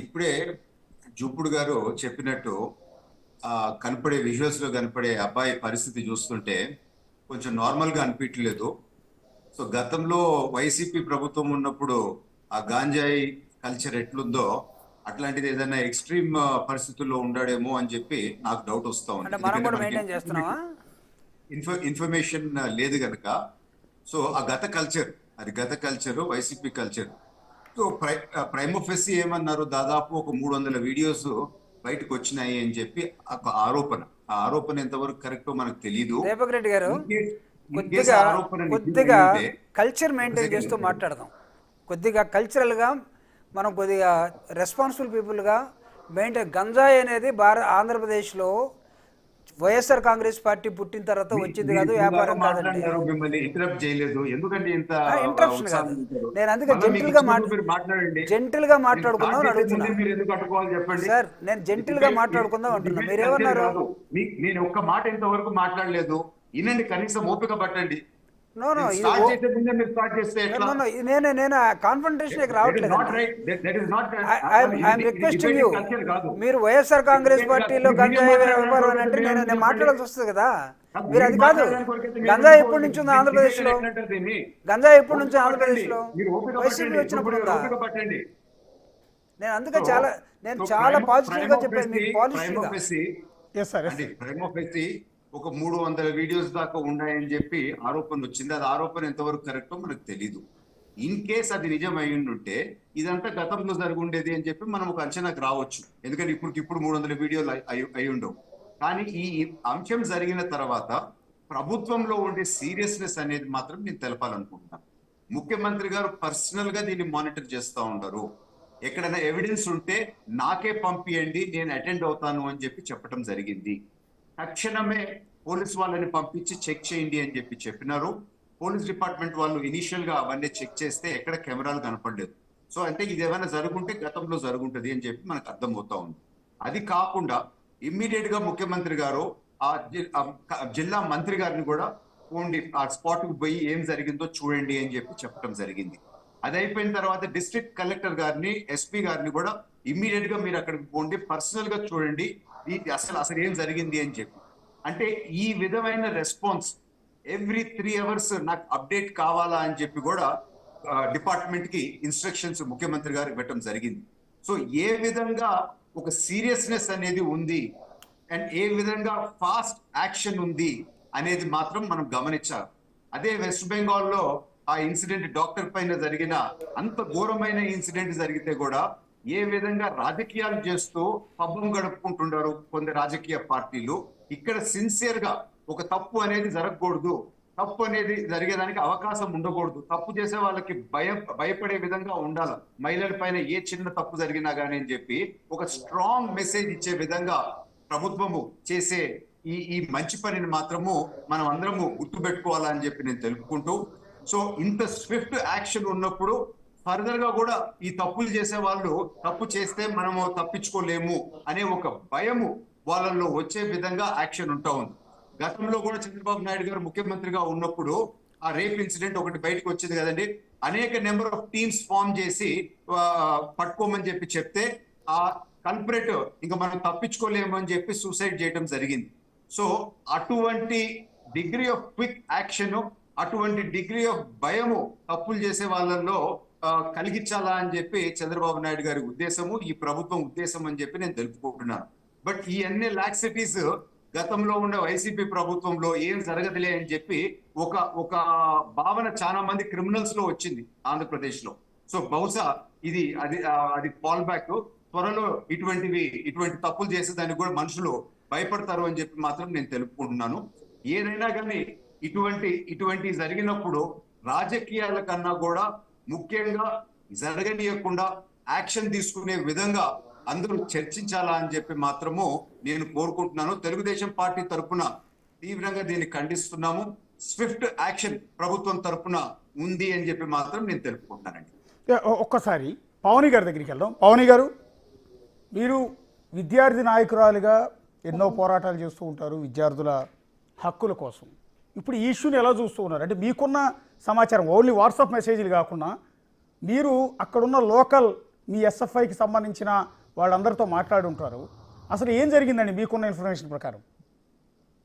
ఇప్పుడే జూపుడు గారు చెప్పినట్టు కనపడే విజువల్స్ లో కనపడే అబ్బాయి పరిస్థితి చూస్తుంటే కొంచెం నార్మల్ గా అనిపించలేదు. సో గతంలో వైసీపీ ప్రభుత్వం ఉన్నప్పుడు ఆ గాంజాయి కల్చర్ ఎట్లుందో అట్లాంటిది ఏదైనా ఎక్స్ట్రీమ్ పరిస్థితుల్లో ఉండాడేమో అని చెప్పి నాకు డౌట్ వస్తా ఉంది. అంటే మనం ఎందుకంటే కూడా మనకి మెయింటైన్ చేస్తున్నావా? ఇన్ఫర్మేషన్ లేదు కనుక. సో ఆ గత కల్చర్, అది గత కల్చర్, వైసీపీ కల్చర్. సో ప్రైమోఫెసి ఏమన్నారు, దాదాపు ఒక 300 వీడియోస్ బయటకు వచ్చినాయి అని చెప్పి ఒక ఆరోపణ. ఆ ఆరోపణ ఎంతవరకు కరెక్టో మనకు తెలియదు. దీపక్ రెడ్డి గారు, ఇన్ కేసు ఆరోపణ కొద్దిగా నిజమైతే కల్చర్ ఒక మెయింటైన్ సెకండ్ చేస్తూ మాట్లాడదాం. కొద్దిగా కల్చరల్గా మనం కొద్దిగా రెస్పాన్సిబుల్ పీపుల్గా మెయింటైన్. గంజాయి అనేది ఆంధ్రప్రదేశ్లో వైఎస్ఆర్ కాంగ్రెస్ పార్టీ పుట్టిన తర్వాత వచ్చింది కాదు, వ్యాపారం కాదండి. మిమ్మల్ని ఇంటరప్ట్ చేయలేదు, ఎందుకంటే ఇంత ఇంటరప్షన్ కాదు. నేను అందుకే జెంటిల్గా మాట్లాడుకుందాం అని అడుగుతున్నా. మీరు ఎందుకు అట్టుకోవాలి చెప్పండి సార్, నేను జెంటిల్గా మాట్లాడుకుందాం అంటున్నా. మీరేమన్నారు? నేను ఒక్క మాట ఇంతవరకు మాట్లాడలేదు. వినండి, కనీసం ఓపిక పట్టండి. నో నో నేను కాన్ఫంటేషన్ రావట్లేదు. I'm requesting you. మీరు వైఎస్ఆర్ కాంగ్రెస్ పార్టీలో గంజాయి వ్యాపారం అని అంటే నేను మాట్లాడాల్సి వస్తుంది కదా. మీరు అది కాదు. గంజాయి ఎప్పటి నుంచి ఉంది ఆంధ్రప్రదేశ్ లో? గంజాయి ఎప్పటి నుంచి ఆంధ్రప్రదేశ్ లో? వైసీపీ వచ్చినప్పుడు ఉందా? నేను అందుకే చాలా పాజిటివ్ గా చెప్పాను మీకు. పాలిసీ ఒక 300 వీడియోస్ దాకా ఉన్నాయని చెప్పి ఆరోపణ వచ్చింది. అది ఆరోపణ ఎంతవరకు కరెక్టో మనకు తెలీదు. ఇన్ కేస్ అది నిజం అయ్యుంటే ఇదంతా గతంలో జరుగుండేది అని చెప్పి మనం ఒక అంచనాకు రావచ్చు. ఎందుకంటే ఇప్పుడు 300 వీడియోలు అయి ఉండవు. కానీ ఈ అంశం జరిగిన తర్వాత ప్రభుత్వంలో ఉండే సీరియస్నెస్ అనేది మాత్రం నేను తెలపాలనుకుంటున్నాను. ముఖ్యమంత్రి గారు పర్సనల్ గా దీన్ని మానిటర్ చేస్తూ ఉంటారు. ఎక్కడైనా ఎవిడెన్స్ ఉంటే నాకే పంపియండి, నేను అటెండ్ అవుతాను అని చెప్పి చెప్పడం జరిగింది. తక్షణమే పోలీస్ వాళ్ళని పంపించి చెక్ చేయండి అని చెప్పి చెప్పినారు. పోలీస్ డిపార్ట్మెంట్ వాళ్ళు ఇనిషియల్ గా అవన్నీ చెక్ చేస్తే ఎక్కడ కెమెరాలు కనపడలేదు. సో అంటే ఇది ఏమైనా జరుగుంటే గతంలో జరుగుంటది అని చెప్పి మనకు అర్థమవుతా ఉంది. అది కాకుండా ఇమ్మీడియట్ గా ముఖ్యమంత్రి గారు ఆ జిల్లా మంత్రి గారిని కూడా పోండి, ఆ స్పాట్ కు పోయి ఏం జరిగిందో చూడండి అని చెప్పి చెప్పడం జరిగింది. అది అయిపోయిన తర్వాత డిస్ట్రిక్ట్ కలెక్టర్ గారిని, ఎస్పీ గారిని కూడా ఇమ్మీడియట్ గా మీరు అక్కడికి పోండి, పర్సనల్ గా చూడండి అసలు ఏం జరిగింది అని చెప్పి. అంటే ఈ విధమైన రెస్పాన్స్ ఎవ్రీ 3 hours నాకు అప్డేట్ కావాలా అని చెప్పి కూడా డిపార్ట్మెంట్ కి ఇన్స్ట్రక్షన్స్ ముఖ్యమంత్రి గారు ఇవ్వటం జరిగింది. సో ఏ విధంగా ఒక సీరియస్నెస్ అనేది ఉంది అండ్ ఏ విధంగా ఫాస్ట్ యాక్షన్ ఉంది అనేది మాత్రం మనం గమనించాలి. అదే వెస్ట్ బెంగాల్లో ఆ ఇన్సిడెంట్ డాక్టర్ పైన జరిగిన అంత ఘోరమైన ఇన్సిడెంట్ జరిగితే కూడా ఏ విధంగా రాజకీయాలు చేస్తూ పబ్బం గడుపుకుంటున్నారు కొందరు రాజకీయ పార్టీలు. ఇక్కడ సిన్సియర్ గా ఒక తప్పు అనేది జరగకూడదు, తప్పు అనేది జరిగేదానికి అవకాశం ఉండకూడదు, తప్పు చేసే వాళ్ళకి భయపడే విధంగా ఉండాలి, మహిళల పైన ఏ చిన్న తప్పు జరిగినా కానీ అని చెప్పి ఒక స్ట్రాంగ్ మెసేజ్ ఇచ్చే విధంగా ప్రభుత్వము చేసే ఈ మంచి పనిని మాత్రము మనం అందరము గుర్తుపెట్టుకోవాలని చెప్పి నేను తెలుపుకుంటూ, సో ఇంత స్విఫ్ట్ యాక్షన్ ఉన్నప్పుడు ఫర్దర్ గా కూడా ఈ తప్పులు చేసే వాళ్ళు తప్పు చేస్తే మనము తప్పించుకోలేము అనే ఒక భయము వాళ్ళల్లో వచ్చే విధంగా యాక్షన్ ఉంటా ఉంది. గతంలో కూడా చంద్రబాబు నాయుడు గారు ముఖ్యమంత్రిగా ఉన్నప్పుడు ఆ రేప్ ఇన్సిడెంట్ ఒకటి బయటకు వచ్చింది కదండి. అనేక నెంబర్ ఆఫ్ టీమ్స్ ఫామ్ చేసి పట్టుకోమని చెప్పి చెప్తే ఆ కల్పరేట్ ఇంకా మనం తప్పించుకోలేము అని చెప్పి సూసైడ్ చేయడం జరిగింది. సో అటువంటి డిగ్రీ ఆఫ్ క్విక్ యాక్షన్, అటువంటి డిగ్రీ ఆఫ్ భయము తప్పులు చేసే వాళ్ళల్లో కలిగించాలా అని చెప్పి చంద్రబాబు నాయుడు గారి ఉద్దేశము, ఈ ప్రభుత్వం ఉద్దేశం అని చెప్పి నేను తెలుపుకుంటున్నాను. బట్ ఈ అన్ని లాక్సిటీస్ గతంలో ఉన్న వైసీపీ ప్రభుత్వంలో ఏం జరగదులే అని చెప్పి ఒక భావన చాలా మంది క్రిమినల్స్ లో వచ్చింది ఆంధ్రప్రదేశ్ లో. సో బహుశా అది ఫాల్ బ్యాక్. త్వరలో ఇటువంటి తప్పులు చేసేదానికి కూడా మనుషులు భయపడతారు అని చెప్పి మాత్రం నేను తెలుపుకుంటున్నాను. ఏదైనా కానీ ఇటువంటి జరిగినప్పుడు రాజకీయాల కన్నా కూడా ముఖ్యంగా జరగనీయకుండా యాక్షన్ తీసుకునే విధంగా అందరూ చర్చించాలా అని చెప్పి మాత్రము నేను కోరుకుంటున్నాను. తెలుగుదేశం పార్టీ తరఫున తీవ్రంగా దీన్ని ఖండిస్తున్నాము. స్విఫ్ట్ యాక్షన్ ప్రభుత్వం తరఫున ఉంది అని చెప్పి మాత్రం నేను తెలుపుకుంటున్నానండి. ఒక్కసారి పవని గారి దగ్గరికి వెళ్దాం. పవని గారు, మీరు విద్యార్థి నాయకురాలుగా ఎన్నో పోరాటాలు చేస్తూ ఉంటారు విద్యార్థుల హక్కుల కోసం. ఇప్పుడు ఈ ఇష్యూని ఎలా చూస్తూ ఉన్నారు? అంటే మీకున్న సమాచారం ఓన్లీ వాట్సాప్ మెసేజ్లు కాకుండా మీరు అక్కడున్న లోకల్ మీ ఎస్ఎఫ్ఐకి సంబంధించిన వాళ్ళందరితో మాట్లాడి ఉంటారు. అసలు ఏం జరిగిందండి మీకున్న ఇన్ఫర్మేషన్ ప్రకారం?